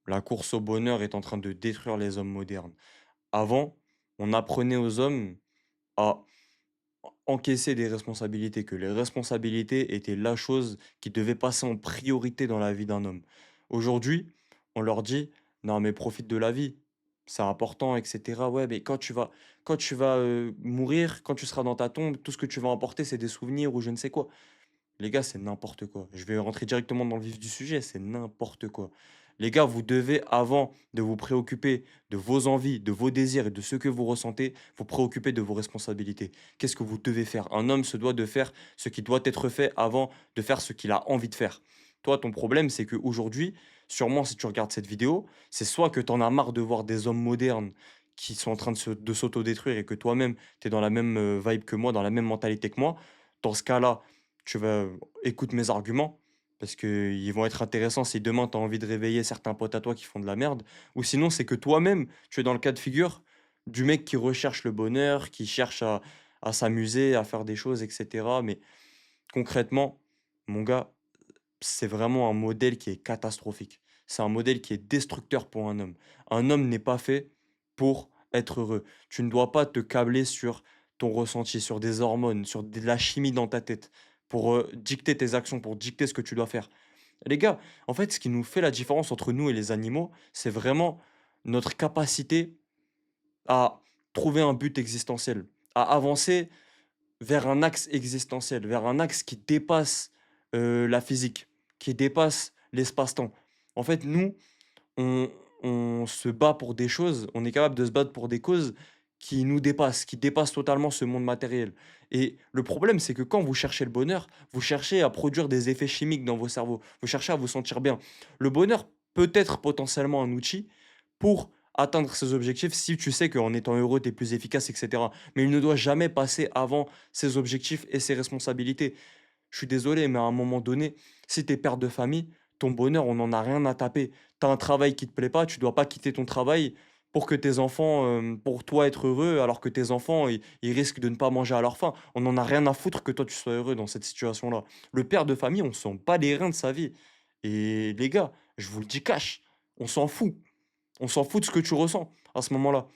La course au bonheur est en train de détruire les hommes modernes. Avant, on apprenait aux hommes à encaisser des responsabilités, que les responsabilités étaient la chose qui devait passer en priorité dans la vie d'un homme. Aujourd'hui, on leur dit: «Non, mais profite de la vie, c'est important et cetera. Ouais, mais quand tu vas mourir, quand tu seras dans ta tombe, tout ce que tu vas emporter, c'est des souvenirs ou je ne sais quoi». Les gars, c'est n'importe quoi. Je vais rentrer directement dans le vif du sujet, c'est n'importe quoi. Les gars, vous devez, avant de vous préoccuper de vos envies, de vos désirs et de ce que vous ressentez, vous préoccuper de vos responsabilités. Qu'est-ce que vous devez faire? Un homme se doit de faire ce qui doit être fait avant de faire ce qu'il a envie de faire. Toi, ton problème, c'est qu'aujourd'hui, sûrement si tu regardes cette vidéo, c'est soit que tu en as marre de voir des hommes modernes qui sont en train de s'autodétruire et que toi-même, tu es dans la même vibe que moi, dans la même mentalité que moi. Dans ce cas-là, tu vas écoute mes arguments, parce qu'ils vont être intéressants si demain tu as envie de réveiller certains potes à toi qui font de la merde. Ou sinon, c'est que toi-même, tu es dans le cas de figure du mec qui recherche le bonheur, qui cherche à s'amuser, à faire des choses, et cetera. Mais concrètement, mon gars, c'est vraiment un modèle qui est catastrophique. C'est un modèle qui est destructeur pour un homme. Un homme n'est pas fait pour être heureux. Tu ne dois pas te câbler sur ton ressenti, sur des hormones, sur de la chimie dans ta tête, pour dicter tes actions, pour dicter ce que tu dois faire. Les gars, en fait, ce qui nous fait la différence entre nous et les animaux, c'est vraiment notre capacité à trouver un but existentiel, à avancer vers un axe existentiel, vers un axe qui dépasse, la physique, qui dépasse l'espace-temps. En fait, nous, on on se bat pour des choses, on est capable de se battre pour des causes qui nous dépassent, qui dépassent totalement ce monde matériel. Et le problème, c'est que quand vous cherchez le bonheur, vous cherchez à produire des effets chimiques dans vos cerveaux, vous cherchez à vous sentir bien. Le bonheur peut être potentiellement un outil pour atteindre ses objectifs si tu sais qu'en étant heureux, tu es plus efficace et cetera. Mais il ne doit jamais passer avant ses objectifs et ses responsabilités. Je suis désolé, mais à un moment donné, si tu es père de famille, ton bonheur, on n'en a rien à taper. Tu as un travail qui te plaît pas, tu dois pas quitter ton travail pour que tes enfants, pour toi être heureux, alors que tes enfants, ils risquent de ne pas manger à leur faim. On n'en a rien à foutre que toi, tu sois heureux dans cette situation-là. Le père de famille, on sent pas les reins de sa vie. Et les gars, je vous le dis cash, on s'en fout. On s'en fout de ce que tu ressens à ce moment-là.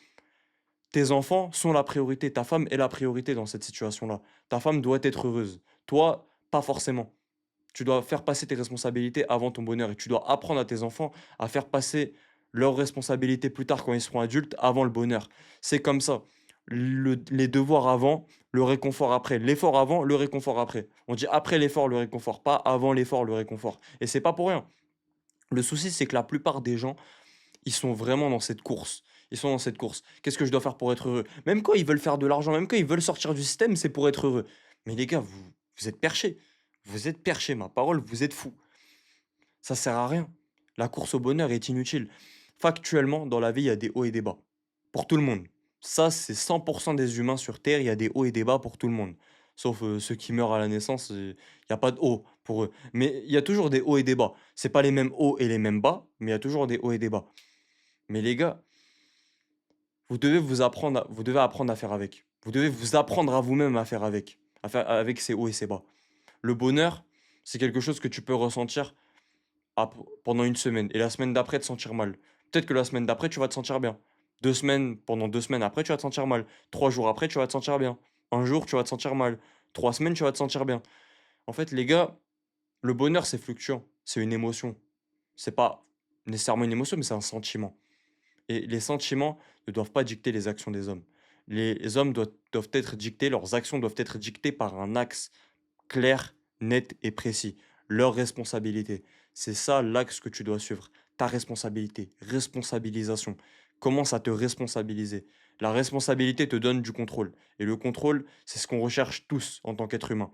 Tes enfants sont la priorité, ta femme est la priorité dans cette situation-là. Ta femme doit être heureuse. Toi, pas forcément. Tu dois faire passer tes responsabilités avant ton bonheur et tu dois apprendre à tes enfants à faire passer leurs responsabilités plus tard quand ils seront adultes avant le bonheur. C'est comme ça. Les devoirs avant, le réconfort après. L'effort avant, le réconfort après. On dit après l'effort, le réconfort, pas avant l'effort, le réconfort. Et c'est pas pour rien. Le souci, c'est que la plupart des gens, ils sont vraiment dans cette course. Ils sont dans cette course. Qu'est-ce que je dois faire pour être heureux? Même quand ils veulent faire de l'argent, même quand ils veulent sortir du système, c'est pour être heureux. Mais les gars, vous êtes perchés. Vous êtes perchés, ma parole, vous êtes fous. Ça sert à rien. La course au bonheur est inutile. Factuellement, dans la vie, il y a des hauts et des bas. Pour tout le monde. Ça, c'est 100% des humains sur Terre, il y a des hauts et des bas pour tout le monde. Sauf ceux qui meurent à la naissance, il n'y a pas de haut pour eux. Mais il y a toujours des hauts et des bas. C'est pas les mêmes hauts et les mêmes bas, mais il y a toujours des hauts et des bas. Mais les gars, vous devez apprendre à faire avec. Vous devez vous apprendre à vous-même à faire avec. À faire avec ses hauts et ses bas. Le bonheur, c'est quelque chose que tu peux ressentir pendant une semaine et la semaine d'après te sentir mal. Peut-être que la semaine d'après, tu vas te sentir bien. 2 semaines, pendant 2 semaines après, tu vas te sentir mal. 3 jours après, tu vas te sentir bien. Un jour, tu vas te sentir mal. 3 semaines, tu vas te sentir bien. En fait, les gars, le bonheur, c'est fluctuant. C'est une émotion. C'est pas nécessairement une émotion, mais c'est un sentiment. Et les sentiments ne doivent pas dicter les actions des hommes. Les hommes doivent être dictés, leurs actions doivent être dictées par un axe clair, net et précis. Leur responsabilité. C'est ça l'axe que tu dois suivre. Ta responsabilité. Responsabilisation. Commence à te responsabiliser. La responsabilité te donne du contrôle. Et le contrôle, c'est ce qu'on recherche tous en tant qu'être humain.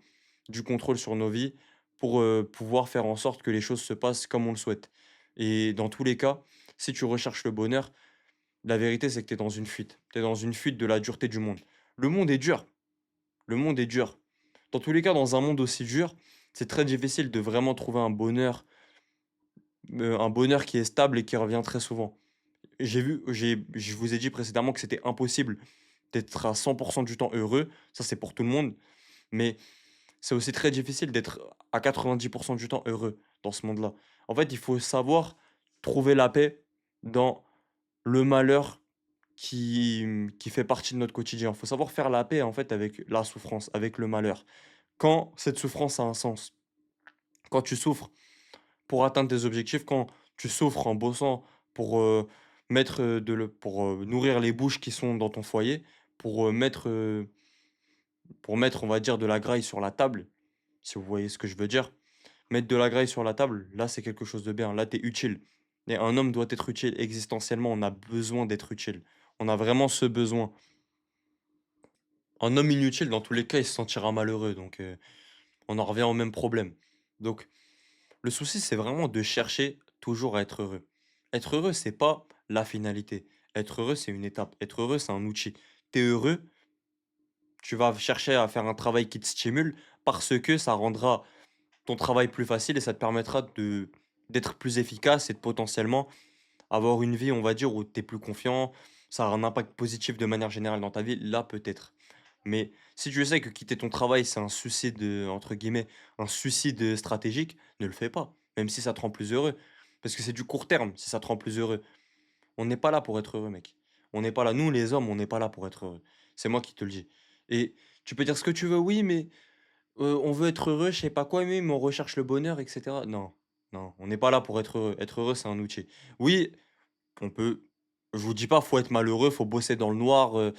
Du contrôle sur nos vies pour pouvoir faire en sorte que les choses se passent comme on le souhaite. Et dans tous les cas, si tu recherches le bonheur, la vérité, c'est que tu es dans une fuite. Tu es dans une fuite de la dureté du monde. Le monde est dur. Le monde est dur. Dans tous les cas, dans un monde aussi dur, c'est très difficile de vraiment trouver un bonheur qui est stable et qui revient très souvent. Je vous ai dit précédemment que c'était impossible d'être à 100% du temps heureux. Ça, c'est pour tout le monde. Mais c'est aussi très difficile d'être à 90% du temps heureux dans ce monde-là. En fait, il faut savoir trouver la paix dans le malheur qui fait partie de notre quotidien. Il faut savoir faire la paix, en fait, avec la souffrance, avec le malheur. Quand cette souffrance a un sens, quand tu souffres pour atteindre tes objectifs, quand tu souffres en bossant pour, mettre, pour, nourrir les bouches qui sont dans ton foyer, pour, mettre, on va dire, de la graille sur la table, si vous voyez ce que je veux dire. Mettre de la graille sur la table, là, c'est quelque chose de bien. Là, tu es utile. Et un homme doit être utile existentiellement. On a besoin d'être utile. On a vraiment ce besoin. Un homme inutile, dans tous les cas, il se sentira malheureux. Donc, on en revient au même problème. Donc, le souci, c'est vraiment de chercher toujours à être heureux. Être heureux, c'est pas la finalité. Être heureux, c'est une étape. Être heureux, c'est un outil. Tu es heureux, tu vas chercher à faire un travail qui te stimule parce que ça rendra ton travail plus facile et ça te permettra d'être plus efficace et de potentiellement avoir une vie, on va dire, où tu es plus confiant. Ça a un impact positif de manière générale dans ta vie, là peut-être. Mais si tu sais que quitter ton travail, c'est un suicide, entre guillemets, un suicide stratégique, ne le fais pas, même si ça te rend plus heureux. Parce que c'est du court terme, si ça te rend plus heureux. On n'est pas là pour être heureux, mec. On n'est pas là. Nous, les hommes, on n'est pas là pour être heureux. C'est moi qui te le dis. Et tu peux dire ce que tu veux, oui, mais on veut être heureux, je sais pas quoi, mais on recherche le bonheur, et cetera. Non, non, on n'est pas là pour être heureux. Être heureux, c'est un outil. Oui, on peut je vous dis pas, faut être malheureux, faut bosser dans le noir,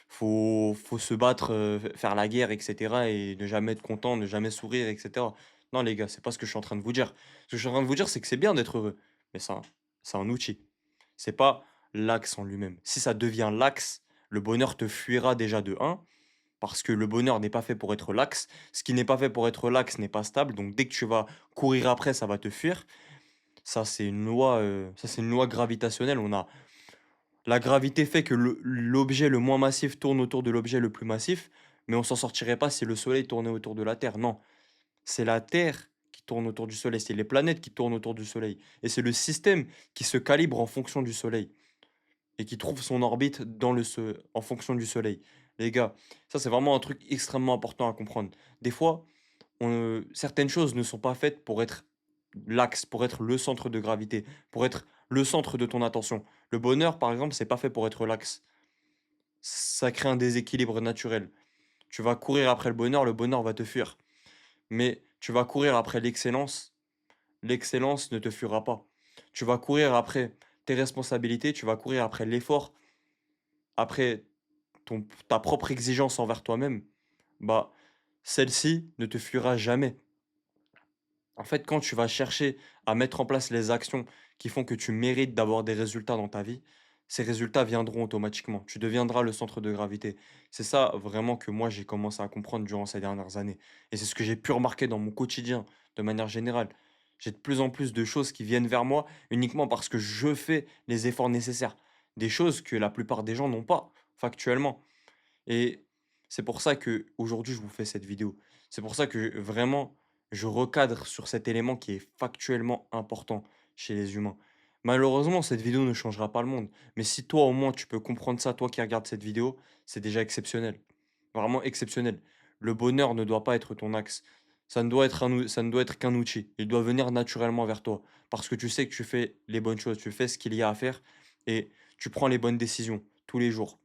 faut se battre, faire la guerre, et cetera et ne jamais être content, ne jamais sourire, et cetera. Non, les gars, c'est pas ce que je suis en train de vous dire. Ce que je suis en train de vous dire, c'est que c'est bien d'être heureux, mais ça, c'est un outil. C'est pas l'axe en lui-même. Si ça devient l'axe, le bonheur te fuira déjà de un parce que le bonheur n'est pas fait pour être l'axe. Ce qui n'est pas fait pour être l'axe n'est pas stable, donc dès que tu vas courir après, ça va te fuir. Ça c'est une loi gravitationnelle. On a la gravité fait que l'objet le moins massif tourne autour de l'objet le plus massif, mais on s'en sortirait pas si le Soleil tournait autour de la Terre. Non, c'est la Terre qui tourne autour du Soleil, c'est les planètes qui tournent autour du Soleil. Et c'est le système qui se calibre en fonction du Soleil et qui trouve son orbite en fonction du Soleil. Les gars, ça c'est vraiment un truc extrêmement important à comprendre. Des fois, certaines choses ne sont pas faites pour être l'axe, pour être le centre de gravité, pour être le centre de ton attention. Le bonheur, par exemple, c'est pas fait pour être l'axe. Ça crée un déséquilibre naturel. Tu vas courir après le bonheur va te fuir. Mais tu vas courir après l'excellence ne te fuira pas. Tu vas courir après tes responsabilités, tu vas courir après l'effort, après ta propre exigence envers toi-même. Bah, celle-ci ne te fuira jamais. En fait, quand tu vas chercher à mettre en place les actions qui font que tu mérites d'avoir des résultats dans ta vie, ces résultats viendront automatiquement. Tu deviendras le centre de gravité. C'est ça vraiment que moi j'ai commencé à comprendre durant ces dernières années. Et c'est ce que j'ai pu remarquer dans mon quotidien de manière générale. J'ai de plus en plus de choses qui viennent vers moi uniquement parce que je fais les efforts nécessaires. Des choses que la plupart des gens n'ont pas, factuellement. Et c'est pour ça que aujourd'hui je vous fais cette vidéo. C'est pour ça que vraiment je recadre sur cet élément qui est factuellement important chez les humains. Malheureusement, cette vidéo ne changera pas le monde. Mais si toi au moins tu peux comprendre ça, toi qui regardes cette vidéo, c'est déjà exceptionnel. Vraiment exceptionnel. Le bonheur ne doit pas être ton axe. Ça ne doit être qu'un outil. Il doit venir naturellement vers toi. Parce que tu sais que tu fais les bonnes choses, tu fais ce qu'il y a à faire et tu prends les bonnes décisions tous les jours.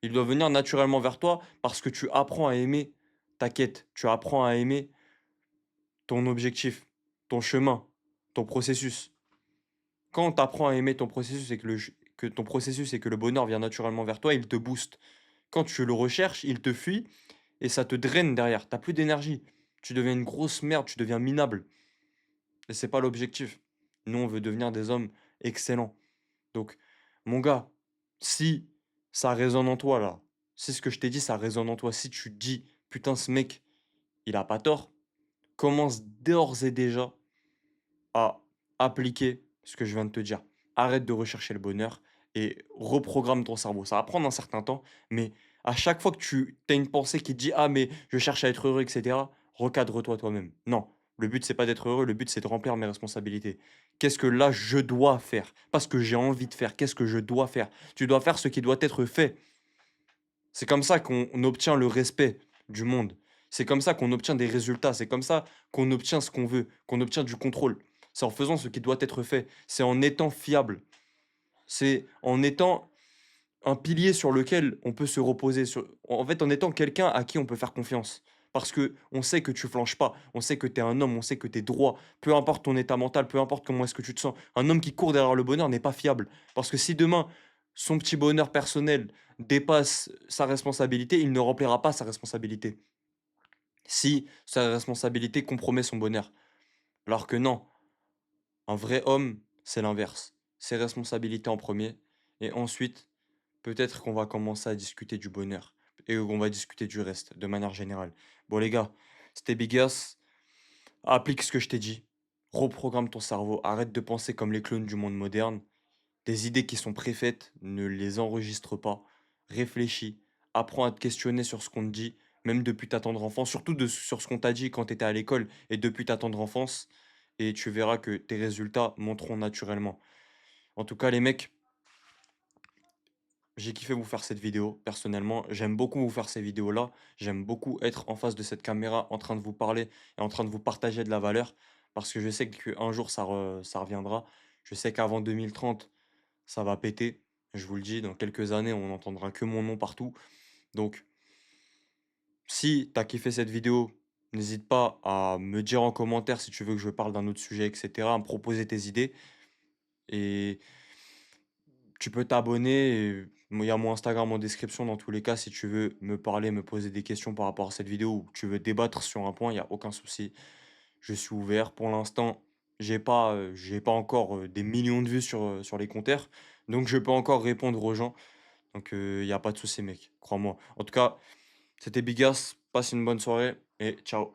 Il doit venir naturellement vers toi parce que tu apprends à aimer ta quête. Tu apprends à aimer ton objectif, ton chemin, ton processus. Quand tu apprends à aimer ton processus et que ton processus et que le bonheur vient naturellement vers toi, il te booste. Quand tu le recherches, il te fuit et ça te draine derrière. T'as plus d'énergie. Tu deviens une grosse merde, tu deviens minable. Et c'est pas l'objectif. Nous, on veut devenir des hommes excellents. Donc, mon gars, si ça résonne en toi là, si ce que je t'ai dit, ça résonne en toi, si tu te dis, putain, ce mec, il a pas tort, commence d'ores et déjà à appliquer ce que je viens de te dire. Arrête de rechercher le bonheur et reprogramme ton cerveau. Ça va prendre un certain temps, mais à chaque fois que tu as une pensée qui te dit, ah, mais je cherche à être heureux, etc., recadre-toi toi-même. Non, le but, c'est pas d'être heureux, le but, c'est de remplir mes responsabilités. Qu'est-ce que là, je dois faire? Pas ce que j'ai envie de faire, qu'est-ce que je dois faire? Tu dois faire ce qui doit être fait. C'est comme ça qu'on obtient le respect du monde. C'est comme ça qu'on obtient des résultats. C'est comme ça qu'on obtient ce qu'on veut, qu'on obtient du contrôle. C'est en faisant ce qui doit être fait. C'est en étant fiable. C'est en étant un pilier sur lequel on peut se reposer, en fait, en étant quelqu'un à qui on peut faire confiance. Parce que on sait que tu flanches pas, on sait que tu es un homme, on sait que tu es droit, peu importe ton état mental, peu importe comment est-ce que tu te sens. Un homme qui court derrière le bonheur n'est pas fiable. Parce que si demain, son petit bonheur personnel dépasse sa responsabilité, il ne remplira pas sa responsabilité. Si sa responsabilité compromet son bonheur. Alors que non, un vrai homme, c'est l'inverse. Ses responsabilités en premier, et ensuite, peut-être qu'on va commencer à discuter du bonheur et on va discuter du reste, de manière générale. Bon les gars, c'était Bigas. Applique ce que je t'ai dit. Reprogramme ton cerveau. Arrête de penser comme les clones du monde moderne. Des idées qui sont préfaites, ne les enregistre pas. Réfléchis. Apprends à te questionner sur ce qu'on te dit, même depuis ta tendre enfance, surtout sur ce qu'on t'a dit quand tu étais à l'école et depuis ta tendre enfance. Et tu verras que tes résultats monteront naturellement. En tout cas, les mecs, j'ai kiffé vous faire cette vidéo, personnellement. J'aime beaucoup vous faire ces vidéos-là. J'aime beaucoup être en face de cette caméra, en train de vous parler et en train de vous partager de la valeur. Parce que je sais qu'un jour, ça reviendra. Je sais qu'avant 2030, ça va péter. Je vous le dis, dans quelques années, on n'entendra que mon nom partout. Donc, si tu as kiffé cette vidéo, n'hésite pas à me dire en commentaire si tu veux que je parle d'un autre sujet, etc. À me proposer tes idées. Et tu peux t'abonner, et il y a mon Instagram en description dans tous les cas si tu veux me parler, me poser des questions par rapport à cette vidéo ou tu veux débattre sur un point, il y a aucun souci. Je suis ouvert. Pour l'instant, j'ai pas encore, des millions de vues sur les compteurs, donc je peux encore répondre aux gens. Donc, il y a pas de souci mec, crois-moi. En tout cas, c'était Bigas, passe une bonne soirée et ciao.